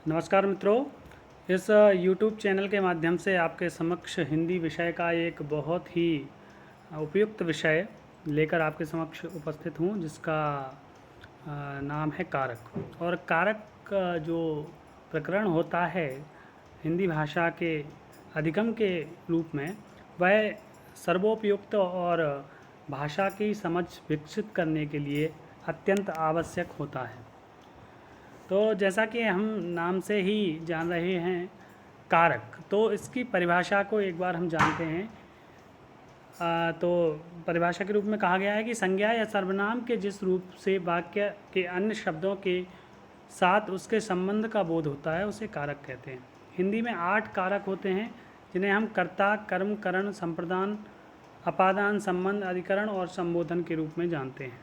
नमस्कार मित्रों। इस YouTube चैनल के माध्यम से आपके समक्ष हिंदी विषय का एक बहुत ही उपयुक्त विषय लेकर आपके समक्ष उपस्थित हूँ, जिसका नाम है कारक। और कारक का जो प्रकरण होता है हिंदी भाषा के अधिगम के रूप में, वह सर्वोपयुक्त और भाषा की समझ विकसित करने के लिए अत्यंत आवश्यक होता है। तो जैसा कि हम नाम से ही जान रहे हैं कारक, तो इसकी परिभाषा को एक बार हम जानते हैं। तो परिभाषा के रूप में कहा गया है कि संज्ञा या सर्वनाम के जिस रूप से वाक्य के अन्य शब्दों के साथ उसके संबंध का बोध होता है, उसे कारक कहते हैं। हिंदी में 8 कारक होते हैं, जिन्हें हम कर्ता, कर्म, करण, संप्रदान, अपादान, संबंध, अधिकरण और संबोधन के रूप में जानते हैं।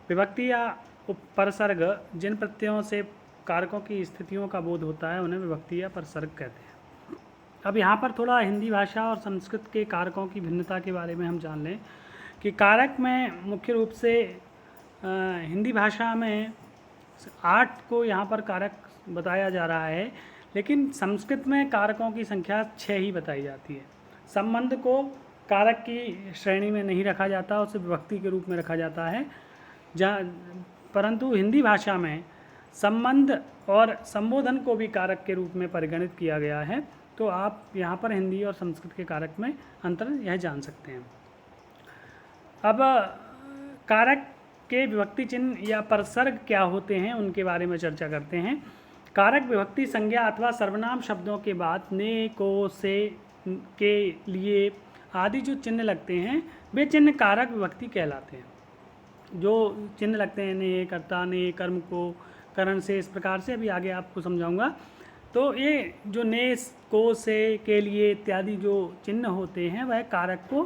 विभक्ति या उपसर्ग जिन प्रत्ययों से कारकों की स्थितियों का बोध होता है, उन्हें विभक्ति या परसर्ग कहते हैं। अब यहाँ पर थोड़ा हिंदी भाषा और संस्कृत के कारकों की भिन्नता के बारे में हम जान लें कि कारक में मुख्य रूप से हिंदी भाषा में 8 को यहाँ पर कारक बताया जा रहा है, लेकिन संस्कृत में कारकों की संख्या 6 ही बताई जाती है। संबंध को कारक की श्रेणी में नहीं रखा जाता, उसे विभक्ति के रूप में रखा जाता है। परंतु हिंदी भाषा में संबंध और संबोधन को भी कारक के रूप में परिगणित किया गया है। तो आप यहाँ पर हिंदी और संस्कृत के कारक में अंतर यह जान सकते हैं। अब कारक के विभक्ति चिन्ह या परसर्ग क्या होते हैं, उनके बारे में चर्चा करते हैं। कारक विभक्ति संज्ञा अथवा सर्वनाम शब्दों के बाद ने, को, से, के लिए आदि जो चिन्ह लगते हैं, वे चिन्ह कारक विभक्ति कहलाते हैं। जो चिन्ह लगते हैं ने, कर्ता, ने, कर्म को, करण से, इस प्रकार से अभी आगे आपको समझाऊंगा। तो ये जो ने, को, से, के लिए इत्यादि जो चिन्ह होते हैं, वह कारक को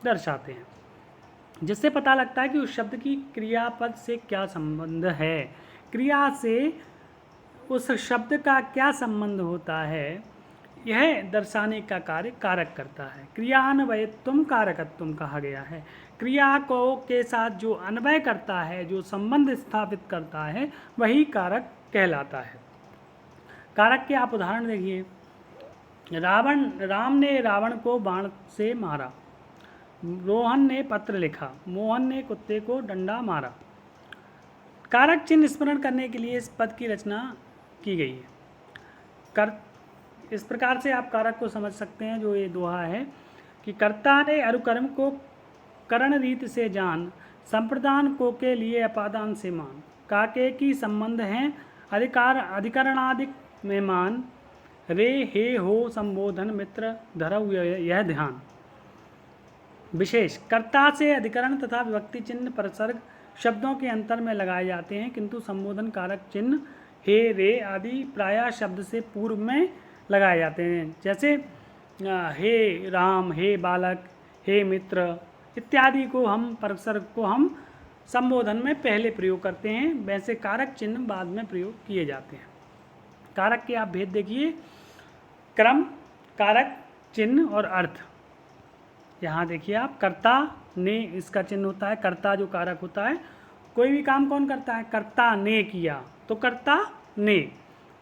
दर्शाते हैं, जिससे पता लगता है कि उस शब्द की क्रियापद से क्या संबंध है, क्रिया से उस शब्द का क्या संबंध होता है, यह दर्शाने का कार्य कारक करता है। क्रियान्वयत्वम कारकत्वम कहा गया है। क्रिया को के साथ जो अन्वय करता है, जो संबंध स्थापित करता है, वही कारक कहलाता है। कारक के आप उदाहरण देखिए। राम ने रावण को बाण से मारा, रोहन ने पत्र लिखा, मोहन ने कुत्ते को डंडा मारा। कारक चिन्ह स्मरण करने के लिए इस पद की रचना की गई है। इस प्रकार से आप कारक को समझ सकते हैं। जो ये दोहा है कि कर्ता ने अनुकर्म को करण रीत से जान, संप्रदान को के लिए अपादान से मान, काके की संबंध हैं अधिकरणादिक में मान, रे हे हो संबोधन मित्र धरऊ यह ध्यान। विशेष कर्ता से अधिकरण तथा विभक्ति चिन्ह परसर्ग शब्दों के अंतर में लगाए जाते हैं, किंतु संबोधन कारक चिन्ह हे, रे आदि प्रायः शब्द से पूर्व में लगाए जाते हैं। जैसे हे राम, हे बालक, हे मित्र इत्यादि को हम परसर्ग को हम संबोधन में पहले प्रयोग करते हैं, वैसे कारक चिन्ह बाद में प्रयोग किए जाते हैं। कारक के आप भेद देखिए। क्रम, कारक, चिन्ह और अर्थ। यहाँ देखिए आप, कर्ता ने इसका चिन्ह होता है। कर्ता जो कारक होता है, कोई भी काम कौन करता है, कर्ता ने किया, तो कर्ता ने,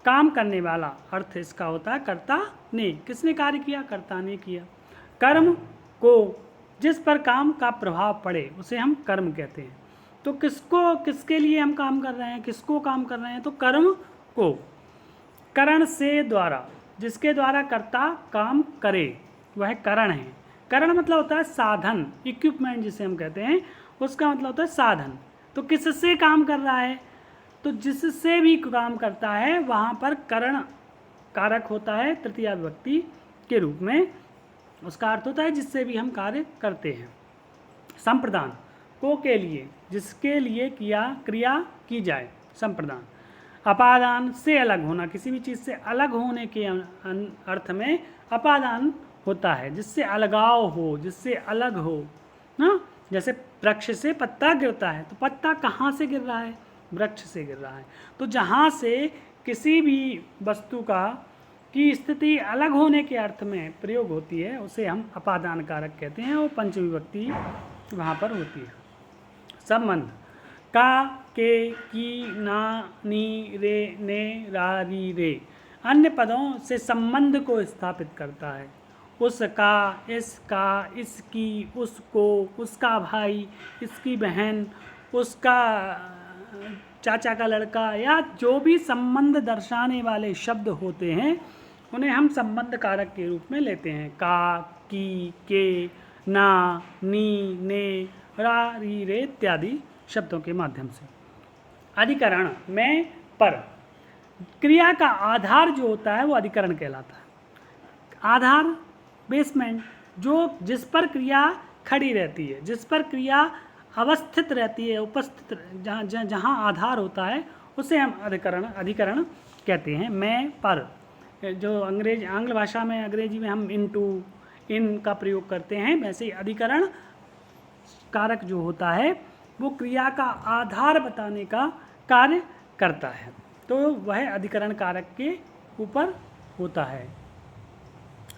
काम करने वाला, अर्थ इसका होता है कर्ता ने, किसने कार्य किया, कर्ता ने किया। कर्म को जिस पर काम का प्रभाव पड़े, उसे हम कर्म कहते हैं। तो किसको, किसके लिए हम काम कर रहे हैं, किसको काम कर रहे हैं, तो कर्म को। करण से द्वारा, जिसके द्वारा कर्ता काम करे, वह करण है। करण मतलब होता है साधन, इक्विपमेंट जिसे हम कहते हैं, उसका मतलब होता है साधन। तो किससे काम कर रहा है, तो जिससे भी काम करता है वहाँ पर करण कारक होता है तृतीया विभक्ति के रूप में। उसका अर्थ होता है जिससे भी हम कार्य करते हैं। संप्रदान, को के लिए, जिसके लिए क्रिया की जाए, संप्रदान। अपादान से अलग होना, किसी भी चीज़ से अलग होने के अर्थ में अपादान होता है, जिससे अलगाव हो, जिससे अलग हो ना। जैसे वृक्ष से पत्ता गिरता है, तो पत्ता कहाँ से गिर रहा है, वृक्ष से गिर रहा है। तो जहाँ से किसी भी वस्तु का की स्थिति अलग होने के अर्थ में प्रयोग होती है, उसे हम अपादान कारक कहते हैं, और पंचमी विभक्ति वहाँ पर होती है। संबंध का के, की, ना, नी, रे, ने, रा, री, रे अन्य पदों से संबंध को स्थापित करता है। उसका, इसका, इसकी, उसको, उसका भाई, इसकी बहन, उसका चाचा का लड़का या जो भी संबंध दर्शाने वाले शब्द होते हैं उन्हें हम संबंध कारक के रूप में लेते हैं। का, की, के, ना, नी, ने, रा, री, रे इत्यादि शब्दों के माध्यम से। अधिकरण में पर क्रिया का आधार जो होता है वो अधिकरण कहलाता है। आधार, बेसमेंट, जो जिस पर क्रिया खड़ी रहती है, जिस पर क्रिया अवस्थित रहती है, उपस्थित, जहाँ आधार होता है उसे हम अधिकरण कहते हैं। मैं, पर, जो आंग्ल भाषा में, अंग्रेजी में हम इनटू, इन का प्रयोग करते हैं, वैसे ही अधिकरण कारक जो होता है वो क्रिया का आधार बताने का कार्य करता है, तो वह अधिकरण कारक के ऊपर होता है।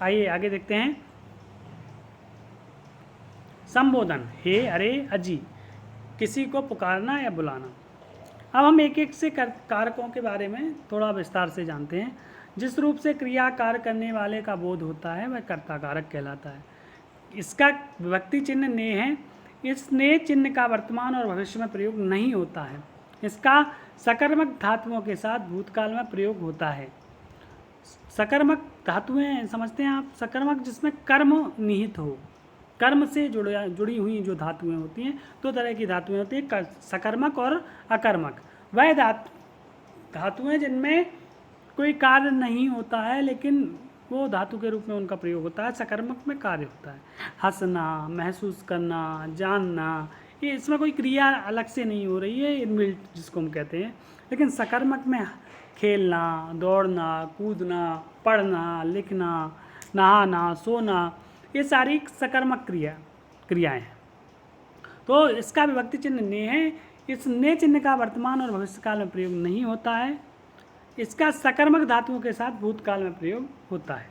आइए आगे देखते हैं। संबोधन, हे, अरे, अजी, किसी को पुकारना या बुलाना। अब हम एक एक से कारकों के बारे में थोड़ा विस्तार से जानते हैं। जिस रूप से क्रिया कार्य करने वाले का बोध होता है वह कर्ता कारक कहलाता है। इसका विभक्ति चिन्ह ने है। इस ने चिन्ह का वर्तमान और भविष्य में प्रयोग नहीं होता है। इसका सकर्मक धातुओं के साथ भूतकाल में प्रयोग होता है। सकर्मक धातुएं समझते हैं आप? सकर्मक जिसमें कर्म निहित हो, कर्म से जुड़ी हुई जो धातुएं होती हैं, दो तरह की धातुएं होती हैं, सकर्मक और अकर्मक। वह धातुएं जिनमें कोई कार्य नहीं होता है लेकिन वो धातु के रूप में उनका प्रयोग होता है। सकर्मक में कार्य होता है, हंसना, महसूस करना, जानना, ये इसमें कोई क्रिया अलग से नहीं हो रही है, इनबिल्ट जिसको हम कहते हैं। लेकिन सकर्मक में खेलना, दौड़ना, कूदना, पढ़ना, लिखना, नहाना, सोना, ये सारी सकर्मक क्रियाएं हैं। तो इसका विभक्ति चिन्ह ने है। इस ने चिन्ह का वर्तमान और भविष्य काल में प्रयोग नहीं होता है। इसका सकर्मक धातुओं के साथ भूतकाल में प्रयोग होता है।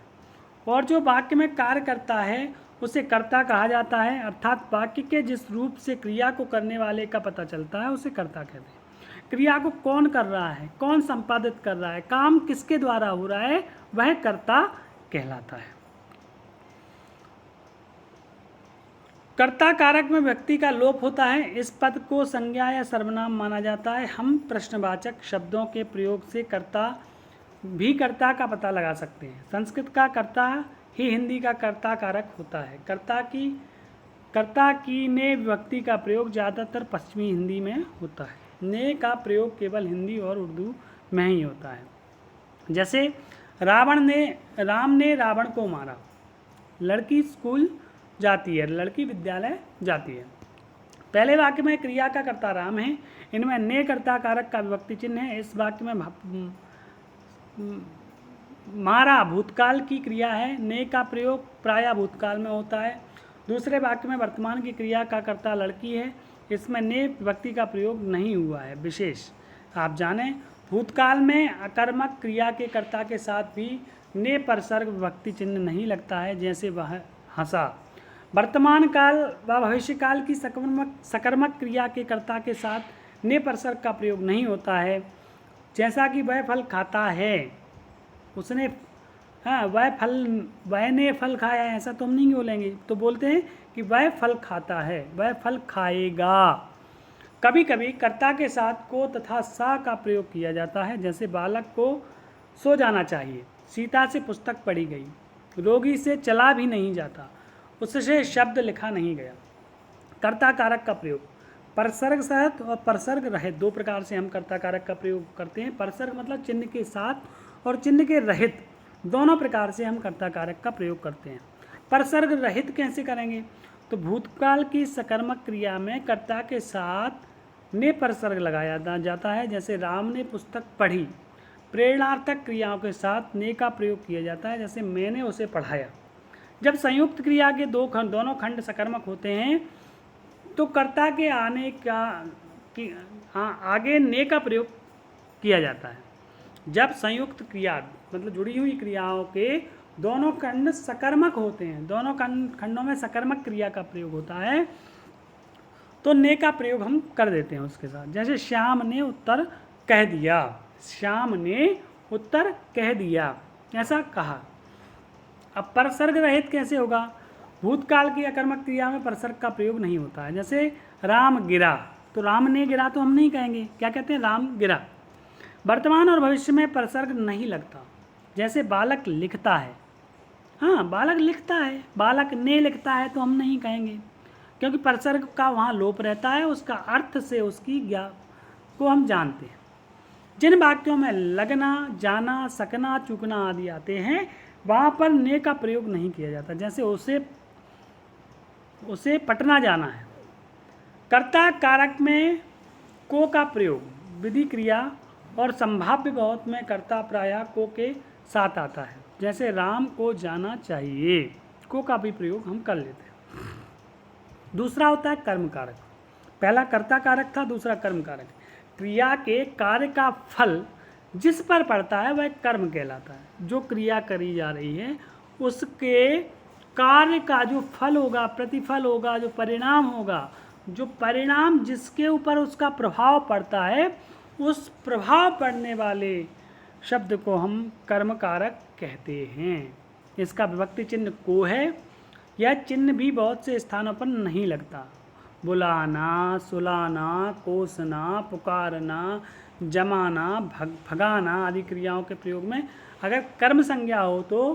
और जो वाक्य में कार्य करता है उसे कर्ता कहा जाता है, अर्थात वाक्य के जिस रूप से क्रिया को करने वाले का पता चलता है उसे कर्ता कहते हैं। क्रिया को कौन कर रहा है, कौन संपादित कर रहा है, काम किसके द्वारा हो रहा है, वह कर्ता कहलाता है। कर्ता कारक में व्यक्ति का लोप होता है। इस पद को संज्ञा या सर्वनाम माना जाता है। हम प्रश्नवाचक शब्दों के प्रयोग से कर्ता का पता लगा सकते हैं। संस्कृत का कर्ता ही हिंदी का कर्ता कारक होता है। कर्ता की ने विभक्ति का प्रयोग ज़्यादातर पश्चिमी हिंदी में होता है। ने का प्रयोग केवल हिंदी और उर्दू में ही होता है। जैसे राम ने रावण को मारा। लड़की स्कूल जाती है, लड़की विद्यालय जाती है। पहले वाक्य में क्रिया का कर्ता राम है। इनमें ने कर्ता कारक का विभक्ति चिन्ह है। इस वाक्य में मारा भूतकाल की क्रिया है। ने का प्रयोग प्रायः भूतकाल में होता है। दूसरे वाक्य में वर्तमान की क्रिया का कर्ता लड़की है। इसमें ने विभक्ति का प्रयोग नहीं हुआ है। विशेष आप जानें, भूतकाल में अकर्मक क्रिया के कर्ता के साथ भी ने परसर्ग विभक्ति चिन्ह नहीं लगता है, जैसे वह हंसा। वर्तमान काल व भविष्य काल की सकर्मक क्रिया के कर्ता के साथ ने परसर्ग का प्रयोग नहीं होता है, जैसा कि वह फल खाता है, उसने, हाँ, वह ने फल खाया है, ऐसा तो हम नहीं बोलेंगे, तो बोलते हैं कि वह फल खाता है, वह फल खाएगा। कभी कभी कर्ता के साथ को तथा सा का प्रयोग किया जाता है, जैसे बालक को सो जाना चाहिए, सीता से पुस्तक पढ़ी गई, रोगी से चला भी नहीं जाता, उससे शब्द लिखा नहीं गया। कर्ता कारक का प्रयोग परसर्ग सहित और परसर्ग रहित दो प्रकार से हम कर्ता कारक का प्रयोग करते हैं। परसर्ग मतलब चिन्ह के साथ और चिन्ह के रहित, दोनों प्रकार से हम कर्ता कारक का प्रयोग करते हैं। परसर्ग रहित कैसे करेंगे? तो भूतकाल की सकर्मक क्रिया में कर्ता के साथ ने परसर्ग लगाया जाता है, जैसे राम ने पुस्तक पढ़ी। प्रेरणार्थक क्रियाओं के साथ ने का प्रयोग किया जाता है, जैसे मैंने उसे पढ़ाया। जब संयुक्त क्रिया के दोनों खंड सकर्मक होते हैं तो कर्ता के आगे ने का प्रयोग किया जाता है। जब संयुक्त क्रिया मतलब जुड़ी हुई क्रियाओं के दोनों खंड सकर्मक होते हैं, दोनों खंडों में सकर्मक क्रिया का प्रयोग होता है, तो ने का प्रयोग हम कर देते हैं उसके साथ। जैसे श्याम ने उत्तर कह दिया, श्याम ने उत्तर कह दिया, ऐसा कहा। अब परसर्ग रहित कैसे होगा? भूतकाल की अकर्मक क्रिया में परसर्ग का प्रयोग नहीं होता है। जैसे राम गिरा, तो राम ने गिरा तो हम नहीं कहेंगे, क्या कहते हैं? राम गिरा। वर्तमान और भविष्य में परसर्ग नहीं लगता। जैसे बालक लिखता है, हाँ बालक लिखता है, बालक ने लिखता है तो हम नहीं कहेंगे, क्योंकि परसर्ग का वहाँ लोप रहता है, उसका अर्थ से उसकी ज्ञा को हम जानते हैं। जिन वाक्यों में लगना, जाना, सकना, चूकना आदि आते हैं वहाँ पर ने का प्रयोग नहीं किया जाता। जैसे उसे पटना जाना है, कर्ता कारक में को का प्रयोग विधि क्रिया और संभाव्य बहुत में कर्ता प्रायः को के साथ आता है। जैसे राम को जाना चाहिए, को का भी प्रयोग हम कर लेते हैं। दूसरा होता है कर्म कारक। पहला कर्ता कारक था, दूसरा कर्म कारक। क्रिया के कार्य का फल जिस पर पड़ता है वह कर्म कहलाता है। जो क्रिया करी जा रही है उसके कार्य का जो फल होगा, प्रतिफल होगा, जो परिणाम होगा, जो परिणाम जिसके ऊपर उसका प्रभाव पड़ता है, उस प्रभाव पड़ने वाले शब्द को हम कर्म कारक कहते हैं। इसका विभक्ति चिन्ह को है। यह चिन्ह भी बहुत से स्थानों पर नहीं लगता। बुलाना, सुलाना, कोसना, पुकारना, जमाना, भगाना आदि क्रियाओं के प्रयोग में अगर कर्म संज्ञा हो तो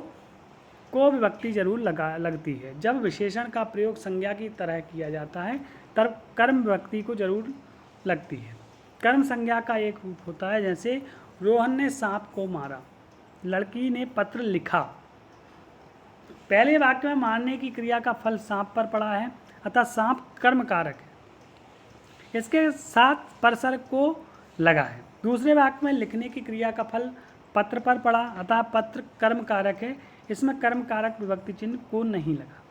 को विभक्ति जरूर लगती है। जब विशेषण का प्रयोग संज्ञा की तरह किया जाता है तब कर्म विभक्ति को जरूर लगती है। कर्म संज्ञा का एक रूप होता है, जैसे रोहन ने सांप को मारा, लड़की ने पत्र लिखा। पहले वाक्य में मारने की क्रिया का फल सांप पर पड़ा है, अतः सांप कर्म कारक है, इसके साथ परसर्ग को लगा है। दूसरे वाक्य में लिखने की क्रिया का फल पत्र पर पड़ा, अतः पत्र कर्म कारक है, इसमें कर्म कारक विभक्ति चिन्ह को नहीं लगा।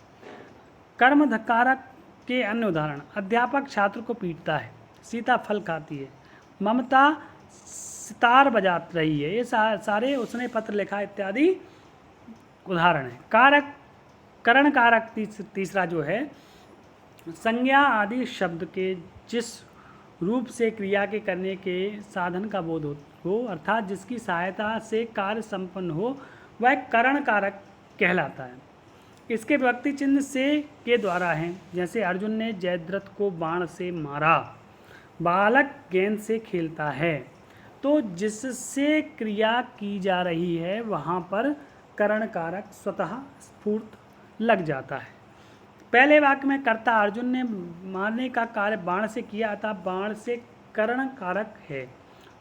कर्म कारक के अन्य उदाहरण: अध्यापक छात्र को पीटता है, सीता फल खाती है, ममता सितार बजा रही है। ये सारे उसने पत्र लिखा इत्यादि उदाहरण है। कारक, करण कारक तीसरा जो है, संज्ञा आदि शब्द के जिस रूप से क्रिया के करने के साधन का बोध हो, अर्थात जिसकी सहायता से कार्य संपन्न हो, वह करण कारक कहलाता है। इसके विभक्ति चिन्ह से के द्वारा हैं। जैसे अर्जुन ने जयद्रथ को बाण से मारा, बालक गेंद से खेलता है। तो जिससे क्रिया की जा रही है वहाँ पर करण कारक स्वतः स्फूर्त लग जाता है। पहले वाक्य में कर्ता अर्जुन ने मारने का कार्य बाण से किया, अतः बाण से करण कारक है।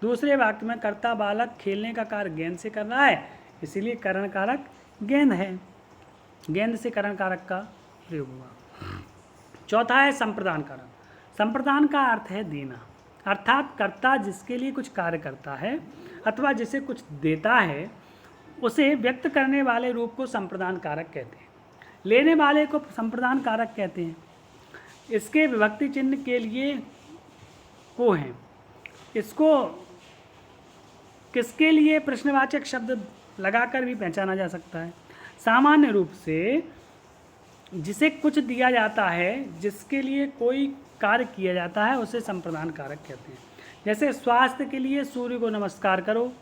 दूसरे वाक्य में कर्ता बालक खेलने का कार्य गेंद से कर रहा है, इसीलिए करण कारक गेंद है, गेंद से करण कारक का प्रयोग हुआ। चौथा है संप्रदान कारक। संप्रदान का अर्थ है देना, अर्थात कर्ता जिसके लिए कुछ कार्य करता है अथवा जिसे कुछ देता है उसे व्यक्त करने वाले रूप को संप्रदान कारक कहते हैं। लेने वाले को संप्रदान कारक कहते हैं। इसके विभक्ति चिन्ह के लिए को हैं। इसको किसके लिए प्रश्नवाचक शब्द लगाकर भी पहचाना जा सकता है। सामान्य रूप से जिसे कुछ दिया जाता है, जिसके लिए कोई कार्य किया जाता है, उसे संप्रदान कारक कहते हैं। जैसे स्वास्थ्य के लिए सूर्य को नमस्कार करो,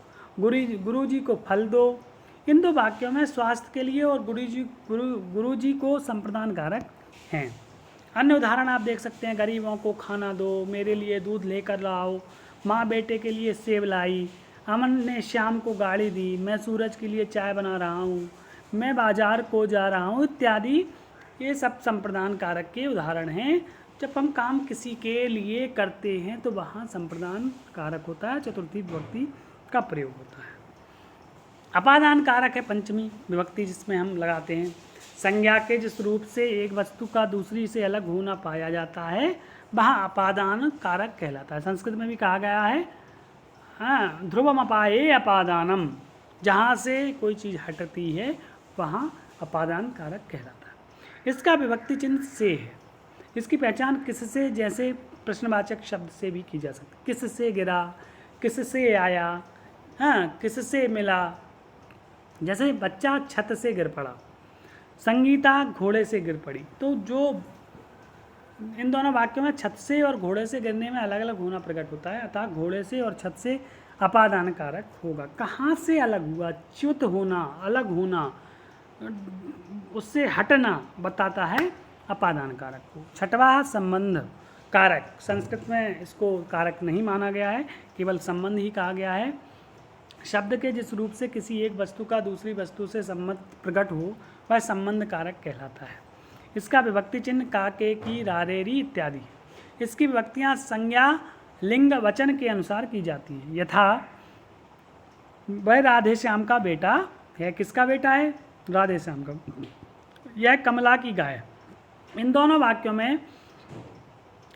गुरु जी को फल दो। इन दो वाक्यों में स्वास्थ्य के लिए और गुरु जी को संप्रदान कारक हैं। अन्य उदाहरण आप देख सकते हैं: गरीबों को खाना दो, मेरे लिए दूध लेकर लाओ, माँ बेटे के लिए सेब लाई, अमन ने श्याम को गाड़ी दी, मैं सूरज के लिए चाय बना रहा हूँ, मैं बाजार को जा रहा हूँ इत्यादि। ये सब संप्रदान कारक के उदाहरण हैं। जब हम काम किसी के लिए करते हैं तो वहाँ संप्रदान कारक होता है, चतुर्थी विभक्ति का प्रयोग होता है। अपादान कारक है पंचमी विभक्ति, जिसमें हम लगाते हैं संज्ञा के जिस रूप से एक वस्तु का दूसरी से अलग होना पाया जाता है वह अपादान कारक कहलाता है। संस्कृत में भी कहा गया है, हाँ, ध्रुवम अपाये अपादानम, जहाँ से कोई चीज़ हटती है वहाँ अपादान कारक कहलाता है। इसका विभक्ति चिन्ह से है। इसकी पहचान किससे, जैसे प्रश्नवाचक शब्द से भी की जा सकती है। किससे गिरा, किससे आया, हाँ, किससे मिला। जैसे बच्चा छत से गिर पड़ा, संगीता घोड़े से गिर पड़ी। तो जो इन दोनों वाक्यों में छत से और घोड़े से गिरने में अलग अलग होना प्रकट होता है, अतः घोड़े से और छत से अपादान कारक होगा। कहाँ से अलग हुआ? च्युत होना, अलग होना, उससे हटना बताता है अपादान कारक को। छठवां संबंध कारक, संस्कृत में इसको कारक नहीं माना गया है, केवल संबंध ही कहा गया है। शब्द के जिस रूप से किसी एक वस्तु का दूसरी वस्तु से संबंध प्रकट हो वह संबंध कारक कहलाता है। इसका विभक्ति चिन्ह का, के, की, रारेरी इत्यादि। इसकी विभक्तियां संज्ञा लिंग वचन के अनुसार की जाती हैं। यथा वह राधे श्याम का बेटा है। किसका बेटा है? राधे श्याम का। यह कमला की गाय। इन दोनों वाक्यों में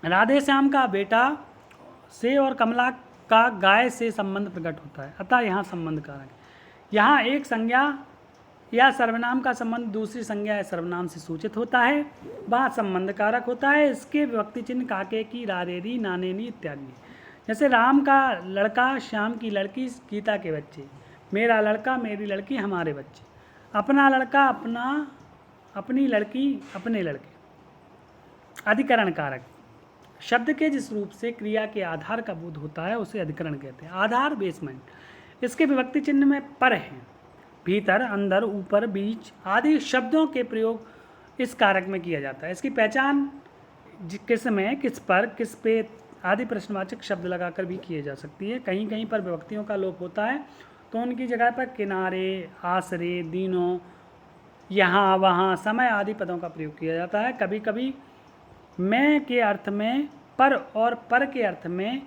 राधे श्याम का बेटा से और कमला का गाय से संबंध प्रकट होता है, अतः यहाँ संबंध कारक है। यहाँ एक संज्ञा या सर्वनाम का संबंध दूसरी संज्ञा या सर्वनाम से सूचित होता है, वह संबंध कारक होता है। इसके विभक्ति चिन्ह काके, की, रारेरी, नानेनी इत्यादि। जैसे राम का लड़का, श्याम की लड़की, गीता के बच्चे, मेरा लड़का, मेरी लड़की, हमारे बच्चे, अपना लड़का, अपना, अपनी लड़की, अपने लड़के। अधिकरण कारक, शब्द के जिस रूप से क्रिया के आधार का बोध होता है उसे अधिकरण कहते हैं। आधार, बेसमेंट। इसके विभक्ति चिन्ह में पर है। भीतर, अंदर, ऊपर, बीच आदि शब्दों के प्रयोग इस कारक में किया जाता है। इसकी पहचान किस में, किस पर, किस पे आदि प्रश्नवाचक शब्द लगाकर भी किए जा सकती है। कहीं कहीं पर विभक्तियों का लोप होता है तो उनकी जगह पर किनारे, आसरे, दिनों, यहाँ, वहाँ, समय आदि पदों का प्रयोग किया जाता है। कभी कभी मैं के अर्थ में पर और पर के अर्थ में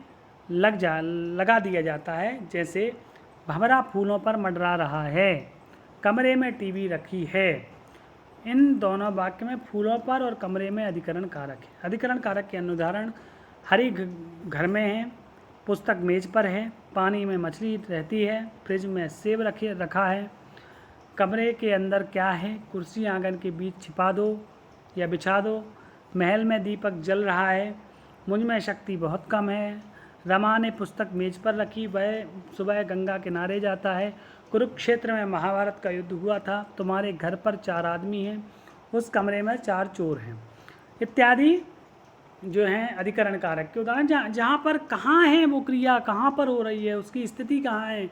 लगा दिया जाता है। जैसे भंवरा फूलों पर मंडरा रहा है, कमरे में टीवी रखी है। इन दोनों वाक्य में फूलों पर और कमरे में अधिकरण कारक है। अधिकरण कारक के अन्य उदाहरण, हरी घर में है, पुस्तक मेज पर है, पानी में मछली रहती है, फ्रिज में सेब रखा है, कमरे के अंदर क्या है, कुर्सी आंगन के बीच छिपा दो या बिछा दो, महल में दीपक जल रहा है, मुझ में शक्ति बहुत कम है, रमा ने पुस्तक मेज पर रखी, वह सुबह गंगा किनारे जाता है, कुरुक्षेत्र में महाभारत का युद्ध हुआ था, तुम्हारे घर पर 4 आदमी हैं, उस कमरे में 4 चोर हैं इत्यादि जो हैं अधिकरण कारक के उदाहरण। जहाँ पर कहाँ है वो क्रिया, कहाँ पर हो रही है, उसकी स्थिति कहाँ है,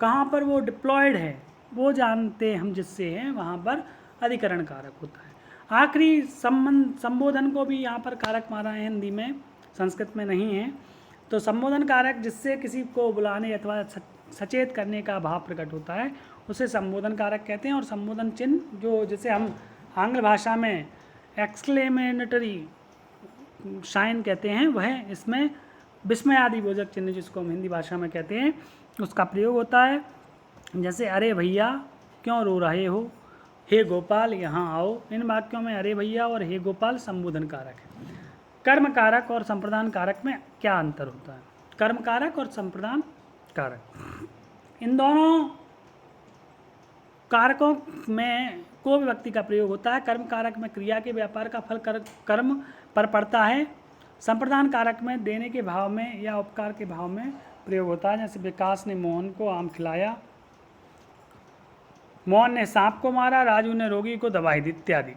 कहाँ पर वो डिप्लॉयड है, वो जानते हम जिससे हैं, वहाँ पर अधिकरण कारक होता है। आखिरी संबोधन को भी यहाँ पर कारक माना है हिंदी में, संस्कृत में नहीं है। तो संबोधन कारक जिससे किसी को बुलाने अथवा सचेत करने का भाव प्रकट होता है उसे संबोधन कारक कहते हैं। और संबोधन चिन्ह जो जिसे हम आंग्ल भाषा में एक्सक्लेमेटरी साइन कहते हैं, वह इसमें विस्मय आदि बोधक चिन्ह जिसको हम हिंदी भाषा में कहते हैं उसका प्रयोग होता है। जैसे अरे भैया क्यों रो रहे हो, हे गोपाल यहाँ आओ। इन वाक्यों में अरे भैया और हे गोपाल संबोधन कारक है। कर्म कारक और संप्रदान कारक में क्या अंतर होता है? कर्म कारक और संप्रदान कारक, इन दोनों कारकों में को विभक्ति का प्रयोग होता है। कर्म कारक में क्रिया के व्यापार का फल कर्म पर पड़ता है। संप्रदान कारक में देने के भाव में या उपकार के भाव में प्रयोग होता है। जैसे विकास ने मोहन को आम खिलाया, मोहन ने सांप को मारा, राजू ने रोगी को दवाई दी इत्यादि।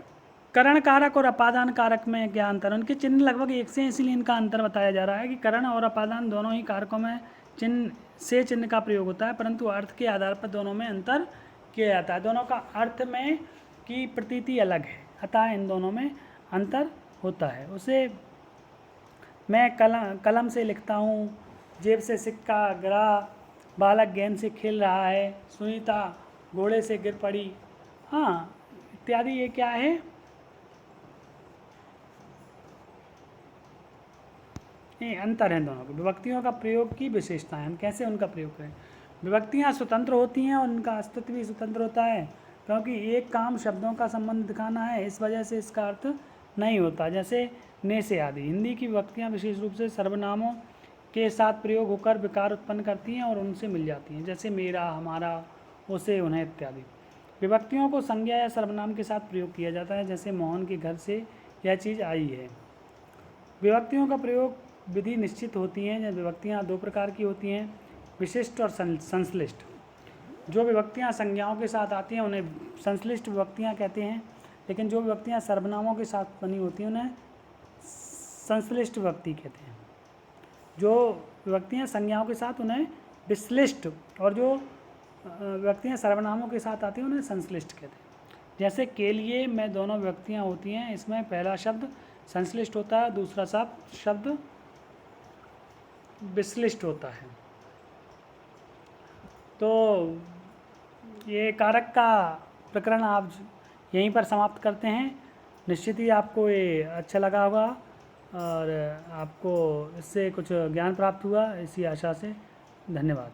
करण कारक और अपादान कारक में क्या अंतर? उनके चिन्ह लगभग एक से, इसीलिए इनका अंतर बताया जा रहा है कि करण और अपादान दोनों ही कारकों में चिन्ह का प्रयोग होता है, परंतु अर्थ के आधार पर दोनों में अंतर किया जाता है। दोनों का अर्थ में की प्रतीति अलग है, अतः इन दोनों में अंतर होता है। उसे मैं कलम से लिखता हूँ, जेब से सिक्का गिरा, बालक गेंद से खेल रहा है, सुनीता घोड़े से गिर पड़ी, हाँ इत्यादि। ये क्या है? ये अंतर है दोनों के। विभक्तियों का प्रयोग की विशेषताएं, हम कैसे उनका प्रयोग करें। विभक्तियाँ स्वतंत्र होती हैं और उनका अस्तित्व भी स्वतंत्र होता है, क्योंकि एक काम शब्दों का संबंध दिखाना है, इस वजह से इसका अर्थ नहीं होता। जैसे ने से आदि। हिंदी की विभक्तियाँ विशेष रूप से सर्वनामों के साथ प्रयोग होकर विकार उत्पन्न करती हैं और उनसे मिल जाती हैं, जैसे मेरा, हमारा, उसे, उन्हें इत्यादि। विभक्तियों को संज्ञा या सर्वनाम के साथ प्रयोग किया जाता है, जैसे मोहन के घर से यह चीज़ आई है। विभक्तियों का प्रयोग विधि निश्चित होती हैं। विभक्तियाँ 2 प्रकार की होती हैं, विशिष्ट और संश्लिष्ट। जो विभक्तियाँ संज्ञाओं के साथ आती हैं उन्हें संश्लिष्ट विभक्तियाँ कहते हैं, लेकिन जो विभक्तियाँ सर्वनामों के साथ बनी होती हैं उन्हें संश्लिष्ट विभक्ति कहते हैं। जो विभक्तियाँ संज्ञाओं के साथ उन्हें विश्लिष्ट, और जो विभक्तियाँ सर्वनामों के साथ आती हैं उन्हें संश्लिष्ट कहते हैं। जैसे के लिए में दोनों विभक्तियाँ होती हैं, इसमें पहला शब्द संश्लिष्ट होता है, दूसरा शब्द विश्लिष्ट होता है। तो ये कारक का प्रकरण आप यहीं पर समाप्त करते हैं। निश्चित ही आपको ये अच्छा लगा होगा और आपको इससे कुछ ज्ञान प्राप्त हुआ, इसी आशा से। धन्यवाद।